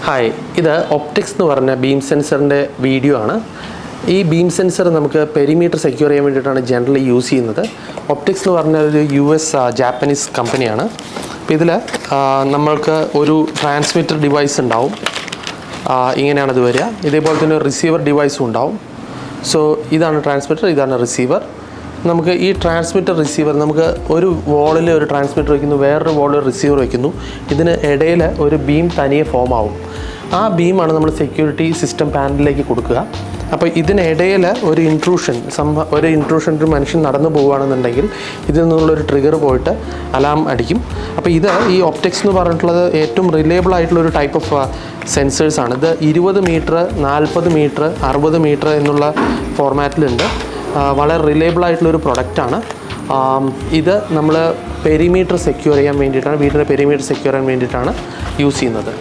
Hi, ഇത് optics എന്ന് പറഞ്ഞ ബീം സെൻസറിൻ്റെ വീഡിയോ ആണ്. ഈ ബീം സെൻസർ നമുക്ക് പെരിമീറ്റർ സെക്യൂർ ചെയ്യാൻ വേണ്ടിയിട്ടാണ് ജനറലി യൂസ് ചെയ്യുന്നത്. ഒപ്റ്റിക്സ് എന്ന് പറഞ്ഞ ഒരു ജാപ്പനീസ് കമ്പനിയാണ്. അപ്പോൾ ഇതിൽ നമ്മൾക്ക് ഒരു ട്രാൻസ്മിറ്റർ ഡിവൈസ് ഉണ്ടാവും. ഇങ്ങനെയാണ് ഇത് വരിക. ഇതേപോലെ തന്നെ ഒരു റിസീവർ ഡിവൈസും ഉണ്ടാവും. സോ ഇതാണ് ട്രാൻസ്മിറ്റർ, ഇതാണ് റിസീവർ. നമുക്ക് ഈ ട്രാൻസ്മിറ്റർ റിസീവർ നമുക്ക് ഒരു വോളിൽ ഒരു ട്രാൻസ്മിറ്റർ വയ്ക്കുന്നു, വേറൊരു വോളിൽ ഒരു റിസീവർ വയ്ക്കുന്നു. ഇതിന് ഇടയിൽ ഒരു ബീം തനിയെ ഫോം ആവും. ആ ബീമാണ് നമ്മൾ സെക്യൂരിറ്റി സിസ്റ്റം പാനലിലേക്ക് കൊടുക്കുക. അപ്പോൾ ഇതിനിടയിൽ ഒരു ഇൻട്രൂഷൻ ഒരു മനുഷ്യൻ നടന്നു പോവുകയാണെന്നുണ്ടെങ്കിൽ ഇതിൽ നിന്നുള്ളൊരു ട്രിഗർ പോയിട്ട് അലാം അടിക്കും. അപ്പോൾ ഇത് ഈ ഒപ്റ്റിക്സ് എന്ന് പറഞ്ഞിട്ടുള്ളത് ഏറ്റവും റിലയബിൾ ആയിട്ടുള്ളൊരു ടൈപ്പ് ഓഫ് സെൻസേഴ്സാണ്. ഇത് 20 മീറ്റർ, 40 മീറ്റർ, 60 മീറ്റർ എന്നുള്ള ഫോർമാറ്റിലുണ്ട്. വളരെ റിലയബിൾ ആയിട്ടുള്ളൊരു പ്രൊഡക്റ്റാണ്. ഇത് നമ്മൾ പെരിമീറ്റർ സെക്യൂർ ചെയ്യാൻ വേണ്ടിയിട്ടാണ്, വീടിൻ്റെ പെരിമീറ്റർ സെക്യൂർ ചെയ്യാൻ വേണ്ടിയിട്ടാണ് യൂസ് ചെയ്യുന്നത്.